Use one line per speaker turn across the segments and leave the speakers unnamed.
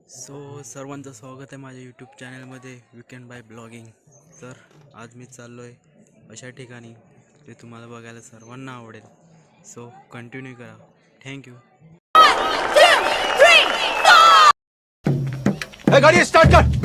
सर्वांचं स्वागत आहे माझ्या यूट्यूब चॅनलमध्ये विकेंड बाय ब्लॉगिंग. तर आज मी चाललो आहे अशा ठिकाणी जे तुम्हाला बघायला सर्वांना आवडेल. कंटिन्यू करा. थँक्यू.
गाड़ी स्टार्ट कर.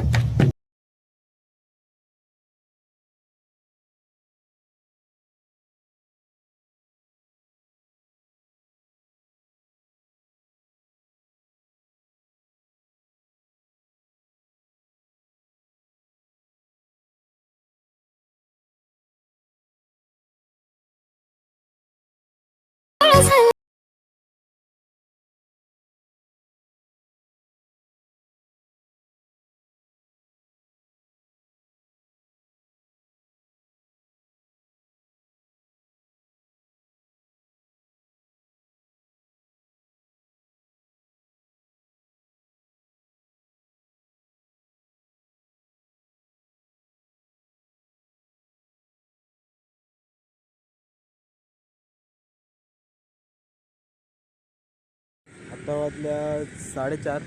आता वाजल्या 4:30.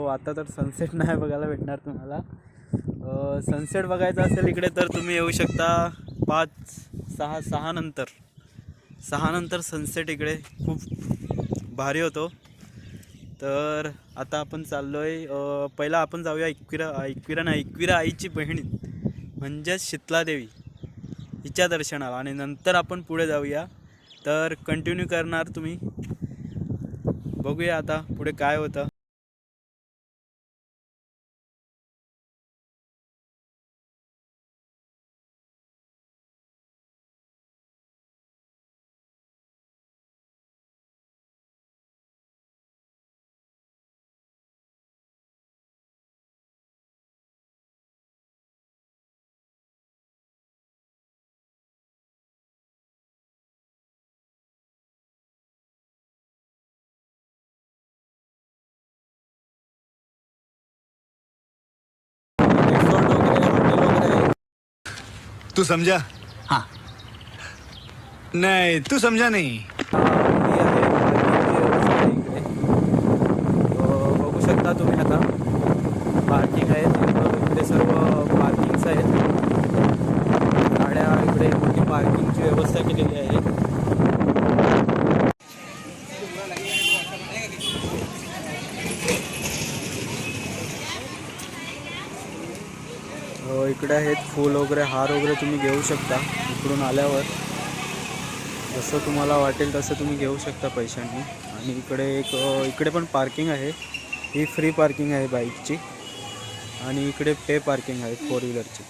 आता तर सनसेट नाही बघायला भेटणार तुम्हाला. सनसेट बघायचा असेल इकडे तर तुम्ही येऊ शकता 6 नंतर सनसेट इकडे खूप भारी होतो. तर आता आपण चाललो आहे. पहिला आपण जाऊया एकविरा आईची बहीण म्हणजेच शीतलादेवी हिच्या दर्शनाला, आणि नंतर आपण पुढे जाऊया. तर कंटिन्यू करणार तुम्ही. बघूया आता पुढे काय होतं. रिसॉर्ट वगैरे, हॉटेल वगैरे.
तू समझा? हाँ. नहीं, तू समझा नहीं.
बघू शकता तुम्ही आता पार्किंग आहे. इकडे सर्व पार्किंग्स आहेत. गाड्या इकडे मोठी पार्किंगची व्यवस्था केलेली आहे. इकडे आहेत फूल वगैरे, हार वगैरे तुम्ही घेऊ शकता. इकडून आल्यावर जसं तुम्हाला वाटेल तसं तुम्ही घेऊ शकता पैशांनी. आणि इकडे पण पार्किंग आहे. ही फ्री पार्किंग आहे बाईकची, आणि इकडे पे पार्किंग आहे 4 व्हीलरची.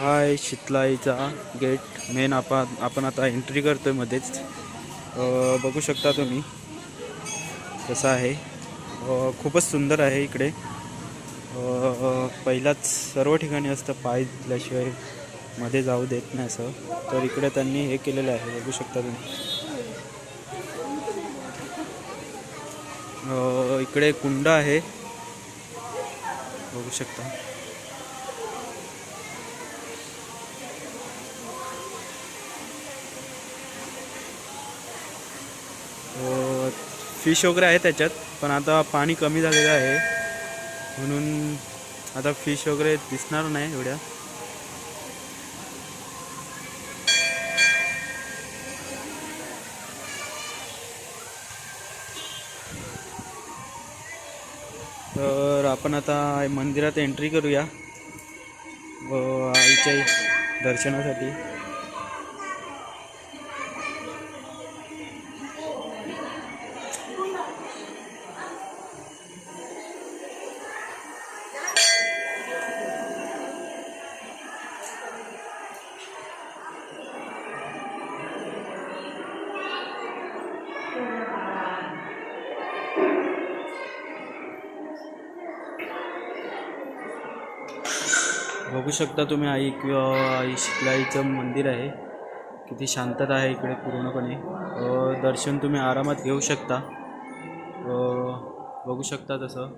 हा आहे शीतलाईचा गेट मेन. आपण आता एंट्री करतोय मध्येच. बघू शकता तुम्ही कसं आहे. खूपच सुंदर आहे इकडे. पहिलाच सर्व ठिकाणी असतं पाय दिल्याशिवाय मध्ये जाऊ देत नाही असं. तर इकडे त्यांनी हे केलेलं आहे, बघू शकता तुम्ही. इकडे कुंड आहे, बघू शकता. फिश वगैरे आहे त्याच्यात, पण आता पाणी कमी झालेलं आहे म्हणून आता फिश वगैरे दिसणार नाही एवढ्या. तर आपण आता मंदिरात एंट्री करूया आईच्या दर्शनासाठी. बघू शकता तुम्ही आई शीतलाईचं मंदिर आहे. किती शांतता आहे इकडे पूर्णपणे. दर्शन तुम्ही आरामात घेऊ शकता. बघू शकता तसं.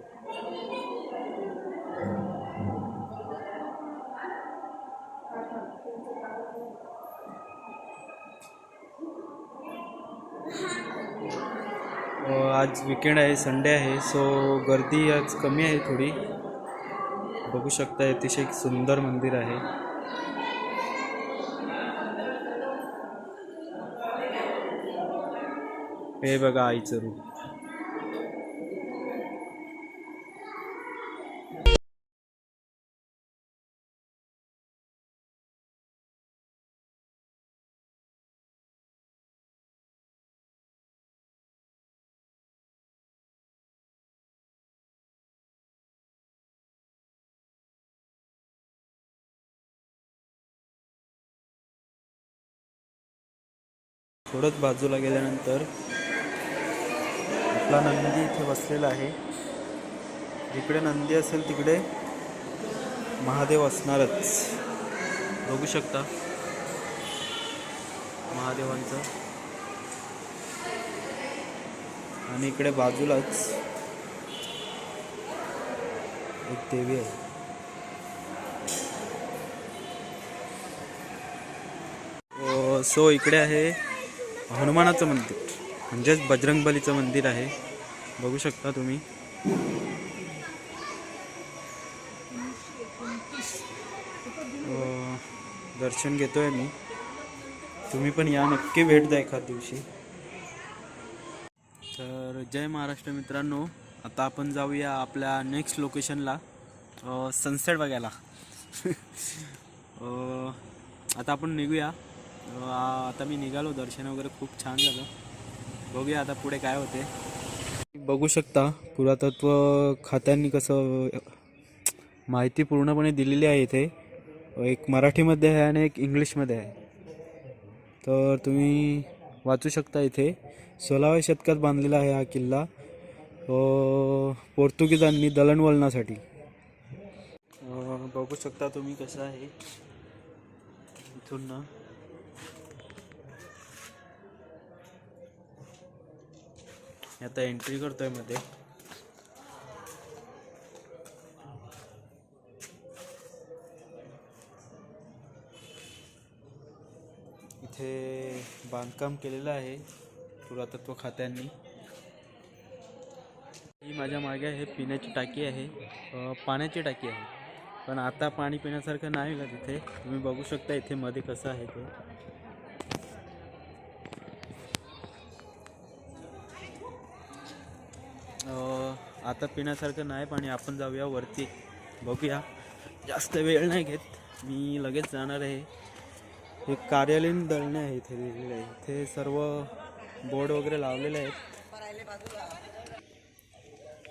आज विकेंड आहे, संडे आहे, सो गर्दी आज कमी आहे थोडी. बघू शकता अतिशय सुंदर मंदिर आहे. हे बघा आईचं रूप. थोडंच बाजूला गेल्यानंतर आपला नंदी इथे बसलेला आहे. जिकडे नंदी असेल तिकडे महादेव असणारच. बघू शकता महादेवांचं. आणि इकडे बाजूलाच एक देवी आहे. सो इकडे आहे हनुमानाचं मंदिर, म्हणजेच बजरंगबलीचं मंदिर आहे. बघू शकता तुम्ही. दर्शन घेतोय मी. तुम्ही पण या, नक्की भेट द्या एखाद दिवशी. तर जय महाराष्ट्र मित्रांनो, आता आपण जाऊया आपल्या नेक्स्ट लोकेशनला, सनसेट बघायला. आता आपण निघूया. आता मी निघालो, दर्शन वगैरे खूप छान झालं. बघूया आता पुढे काय होते. बघू शकता पुरातत्व खात्यांनी कसं माहिती पूर्णपणे दिलेली आहे इथे. एक मराठीमध्ये आहे आणि एक इंग्लिशमध्ये आहे. तर तुम्ही वाचू शकता. इथे 16व्या शतकात बांधलेला आहे हा किल्ला, पोर्तुगीजांनी दळणवळणासाठी. बघू शकता तुम्ही कसं आहे इथून ना. आता एंट्री करतोय मध्ये. इथे बांधकाम केलेलं आहे पुरातत्व खात्यांनी. ही माझ्या मागे आहे पिण्याची टाकी आहे, पाण्याची टाकी आहे. पण आता पाणी पिण्यासारखं नाही का तिथे. तुम्ही बघू शकता इथे मध्ये कसं आहे ते. आता पिण्यासारखं नाही पाणी. आपण जाऊया वरती, बघूया. जास्त वेळ नाही घेत, मी लगेच जाणार आहे. हे कार्यालयीन दळणे आहे इथे लिहिलेले आहे. इथे सर्व बोर्ड वगैरे लावलेले आहेत.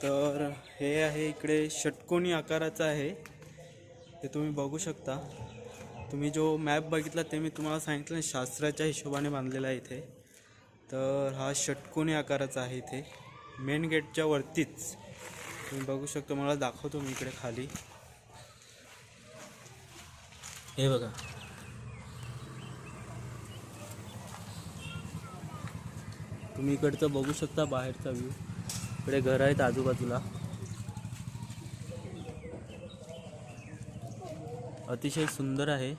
तर हे आहे इकडे षटकोनी आकाराचं आहे, ते तुम्ही बघू शकता. तुम्ही जो मॅप बघितला ते मी तुम्हाला सांगितलं शास्त्राच्या हिशोबाने बांधलेला आहे इथे. तर हा षटकोनी आकाराचा आहे. इथे मेन गेटच्या वरतीच तुम्ही बघू शकता. मला दाखवतो मी इकडे खाली. हे बघा, तुम्ही इकडचं बघू शकता बाहेरचा व्ह्यू. इकडे घर आहेत आजूबाजूला, अतिशय सुंदर आहे.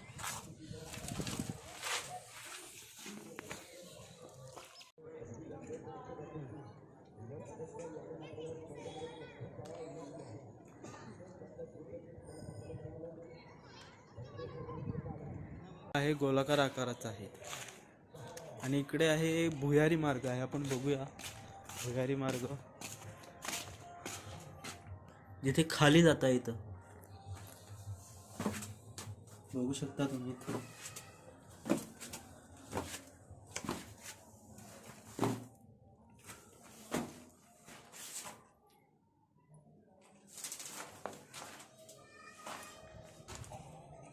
आहे गोलाकार आकाराचा आहे. आणि इकडे आहे भुयारी मार्ग आहे. आपण बघूया भुयारी मार्ग जिथे खाली जाता येतं. बघू शकता तुम्ही इथे.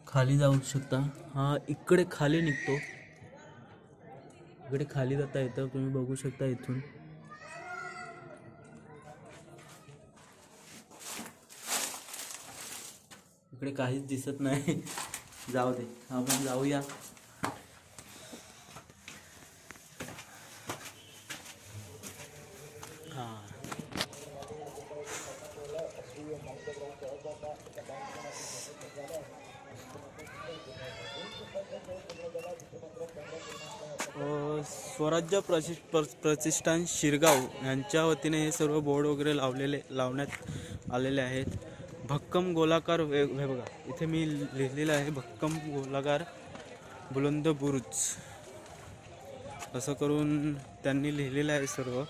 खाली जाऊ शकता. हा इकडे खाली निघतो, इकडे खाली जाता येतं. तुम्ही बघू शकता इथून. इकडे काहीच दिसत नाही. जाऊ दे, आपण जाऊया. हां, स्वराज्य प्रतिष्ठान शिरगाव यांच्या वतीने हे सर्व बोर्ड वगैरे लावण्यात आलेले आहेत. भक्कम गोलाकार हे बघा इथे मी लिहिलेलं आहे भक्कम गोलाकार बुलंद बुरुज असं करून त्यांनी लिहिलेलं आहे सर्व.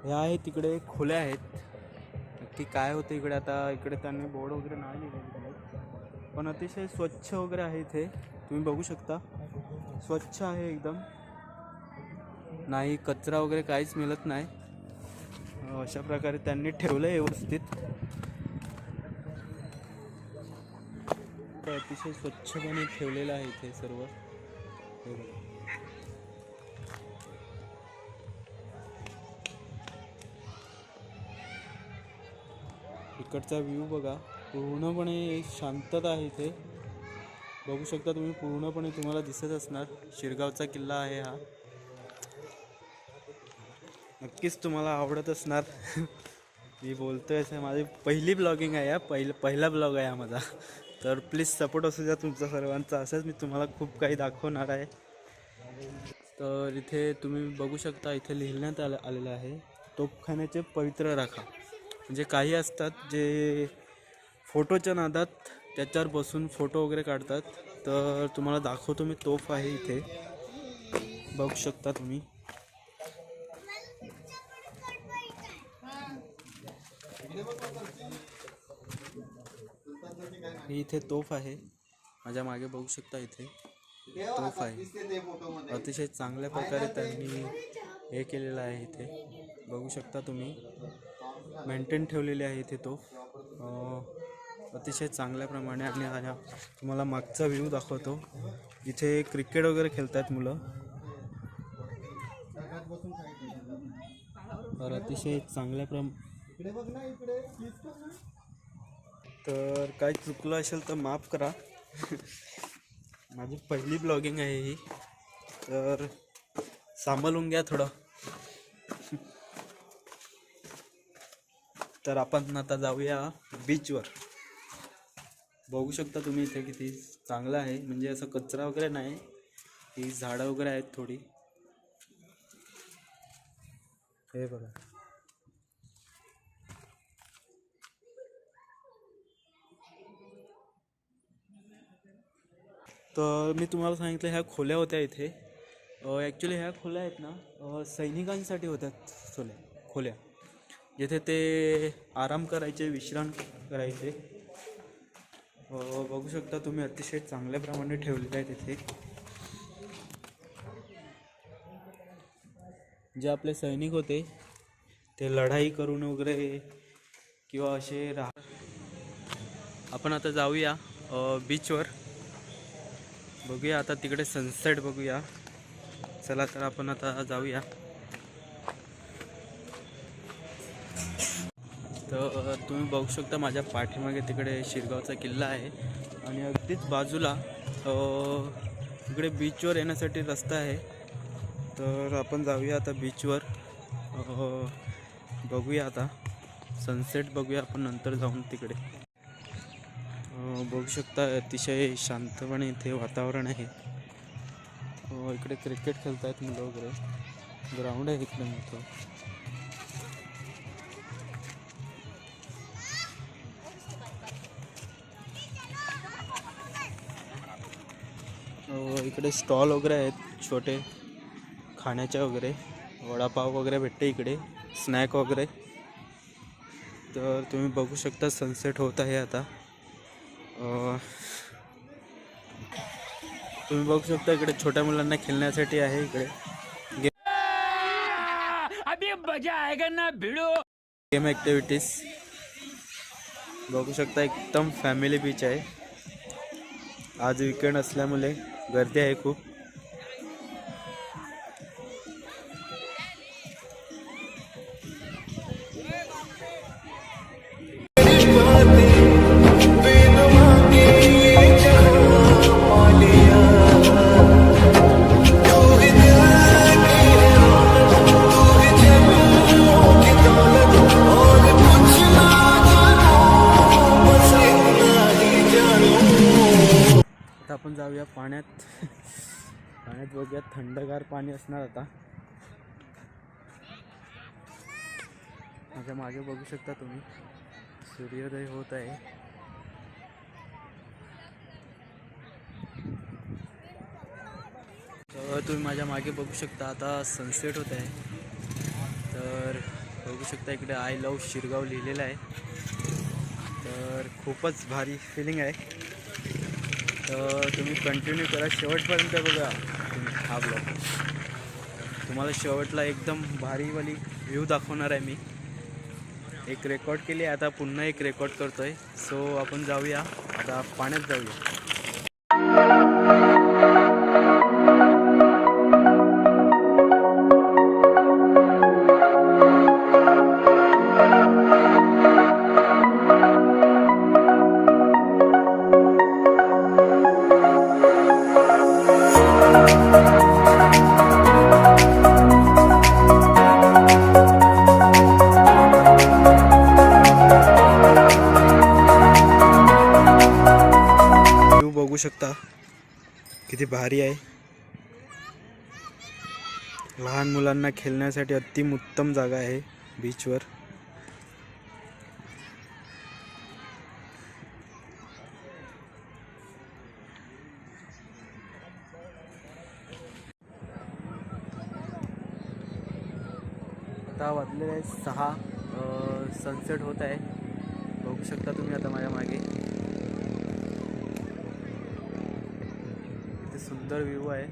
हे आहे तिकडे खोल्या आहेत. नक्की काय होतं इकडे आता इकडे त्यांनी बोर्ड वगैरे नाही लिहिलेले पण अतिशय स्वच्छ वगैरे आहे इथे. तुम्ही बघू शकता स्वच्छ आहे एकदम, नाही कचरा वगैरे काहीच मिळत नाही. अशा प्रकारे त्यांनी ठेवलं आहे व्यवस्थित. अतिशय स्वच्छपणे ठेवलेलं आहे इथे सर्व. इकडचा व्ह्यू बघा, पूर्णपणे शांतता आहे इथे. बघू शकता तुम्ही, पूर्णपणे तुम्हाला दिसत असणार शिरगावचा किल्ला आहे हा. नक्कीच तुम्हाला आवडत असणार. मी बोलतोय असं, माझी पहिली ब्लॉगिंग आहे हा, पहिला ब्लॉग आहे हा माझा. तर प्लीज सपोर्ट असू द्या तुमचा सर्वांचा. असंच मी तुम्हाला खूप काही दाखवणार आहे. तर इथे तुम्ही बघू शकता इथे लिहिण्यात आलेलं आहे तोफखान्याचे पवित्र राखा. म्हणजे काही असतात जे फोटोच्या नादात त्याच्यावर बसून फोटो वगैरे काढतात. तर तुम्हाला दाखवतो मी, तोफ आहे इथे बघू शकता तुम्ही. ही इथे तोफ आहे माझ्या मागे बघू शकता. इथे तोफ आहे, अतिशय चांगल्या प्रकारे त्यांनी हे केलेलं आहे. इथे बघू शकता तुम्ही, मेंटेन ठेवलेली आहे इथे तोफ अतिशय चांगल्या प्रमाणे. आणि तुम्हाला मागचा व्ह्यू दाखवतो. इथे क्रिकेट वगैरे खेळतात मुलं. तर अतिशय चांगल्या तर काय चुकलं असेल तर माफ करा. माझी पहिली ब्लॉगिंग आहे ही, तर सांभाळून घ्या थोडं. तर आपण आता जाऊया बीचवर. बघू शकता तुम्ही इथे किती चांगलं आहे, म्हणजे असं कचरा वगैरे नाही. ही झाडं वगैरे आहेत थोडी, हे बघा. तर मी तुम्हाला सांगितलं ह्या खोल्या होत्या इथे. ॲक्च्युली ह्या खोल्या आहेत ना सैनिकांसाठी होत्या खोल्या, जिथे ते आराम करायचे, विश्राम करायचे. बघू शकता तुम्ही, अतिशय चांगल्या प्रमाणे ठेवलेले आहेत इथे. जे आपले सैनिक होते ते लढाई करून वगैरे किंवा असे आपण आता जाऊया बीचवर. बघूया आता तिकडे सनसेट बघूया. चला तर आपण आता जाऊया. तर तुम्ही बघू शकता माझ्या पाठीमागे तिकडे शिरगावचा किल्ला आहे आणि अगदीच बाजूला इकडे बीचवर येण्यासाठी रस्ता आहे. तर आपण जाऊया आता बीचवर. बघूया आता सनसेट बघूया आपण नंतर जाऊन तिकडे. बघू शकता अतिशय शांतपणे इथे वातावरण आहे. इकडे क्रिकेट खेळतायत मुलं वगैरे. ग्राउंड आहे इकडे मोठं. इकडे स्टॉल वगैरे आहेत छोटे खाण्याच्या वगैरे. वडापाव वगैरे भेटते इकडे, स्नॅक वगैरे. तर तुम्ही बघू शकता सनसेट होत आहे आता. तुम्ही बघू शकता इकडे छोट्या मुलांना खेळण्यासाठी आहे इकडे
अभी मजा आएगा ना भिड़ो.
गेम ॲक्टिव्हिटीज बघू शकता. एकदम फॅमिली बीच आहे. आज वीकेंड असल्यामुळे गर्दी आहे खूप. आपण जाऊया पाण्यात. पाण्यात बघूया, थंडगार पाणी असणार आता. माझ्या मागे बघू शकता तुम्ही सूर्योदय होत आहे. तर तुम्ही माझ्या मागे बघू शकता आता सनसेट होत आहे. तर बघू शकता इकडे आय लव्ह शिरगाव लिहिलेलं आहे. तर खूपच भारी फिलिंग आहे. तर तुम्ही कंटिन्यू करा, शेवटपर्यंत बघा तुम्ही हा ब्लॉग. तुम्हाला शेवटला एकदम भारीवाली व्ह्यू दाखवणार आहे मी. एक रेकॉर्ड केली, आता पुन्हा एक रेकॉर्ड करतोय. सो आपण जाऊया आता, पाण्यात जाऊया. बघू शकता किती भारी आहे. लहान मुलांना खेळण्यासाठी अतिउत्तम जागा आहे बीचवर. आता वाजलेले आहे 6. सनसेट होत आहे, बघू शकता तुम्ही आता माझ्या मागे. सुंदर व्ह्यू आहे.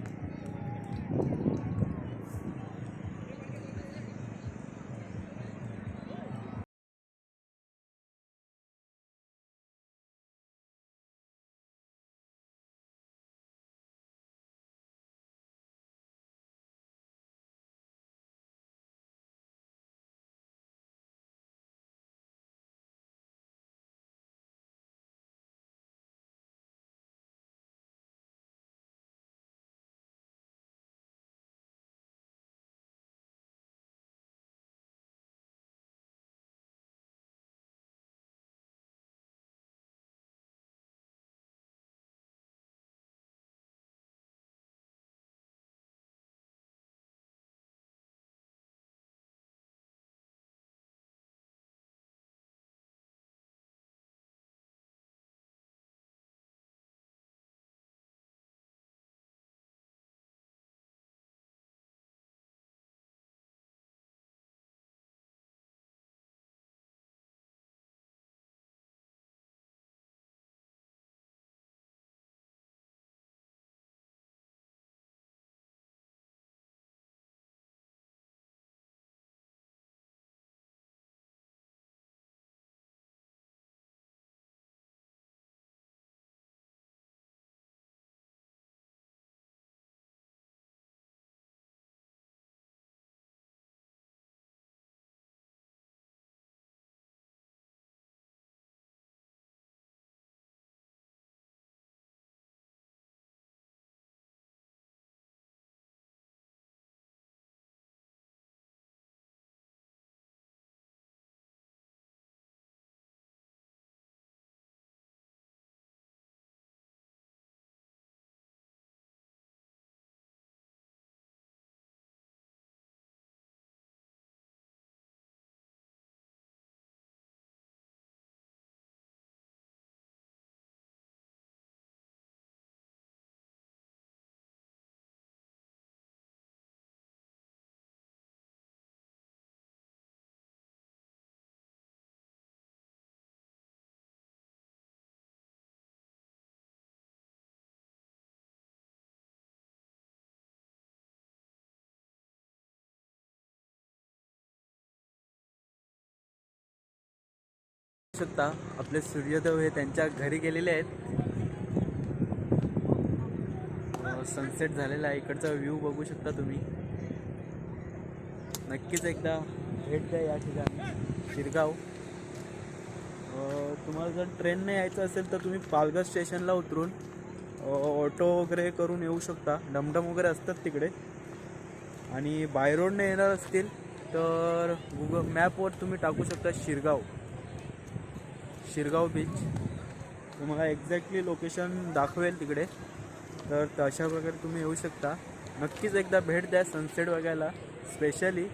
शकता आपले सूर्योदय हे त्यांच्या घरी गेलेले आहेत. सनसेट झालेला आहे. इकडचा व्ह्यू बघू शकता तुम्ही. नक्कीच एकदा भेट द्या या ठिकाणी शिरगाव. तुम्हाला जर ट्रेनने यायचं असेल तर तुम्ही पालघर स्टेशनला उतरून ऑटो वगैरे करून येऊ शकता. डमडम वगैरे असतात तिकडे. आणि बाय रोडने येणार असतील तर गुगल मॅपवर तुम्ही टाकू शकता शिरगाव बीच. तुम्हाला एक्झॅक्टली लोकेशन दाखवेल तिकडे. तर अशा प्रकारे तुम्ही येऊ शकता. नक्कीच एकदा भेट द्या सनसेट बघायला. स्पेशली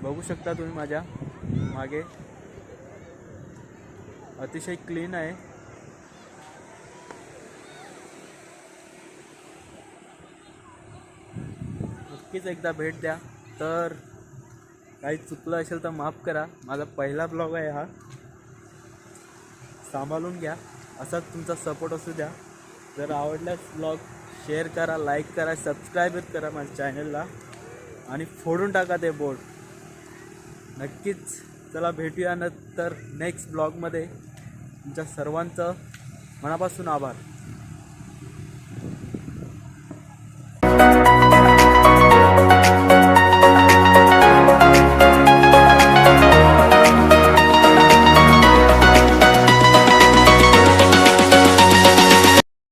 बघू शकता तुम्ही माझ्या मागे अतिशय क्लीन आहे. नक्कीच एकदा भेट द्या. तर काही चुकलं असेल तर माफ करा. माझा पहिला ब्लॉग आहे हा. सांभाळून घ्या. असाच तुमचा सपोर्ट असू द्या. जर आवडल्यास ब्लॉग शेअर करा, लाईक करा, सबस्क्राईब करा माझ्या चॅनलला आणि फोडून टाका ते बोर्ड. नक्कीच चला भेटूया नंतर नेक्स्ट ब्लॉगमध्ये. तुमच्या सर्वांचं मनापासून आभार.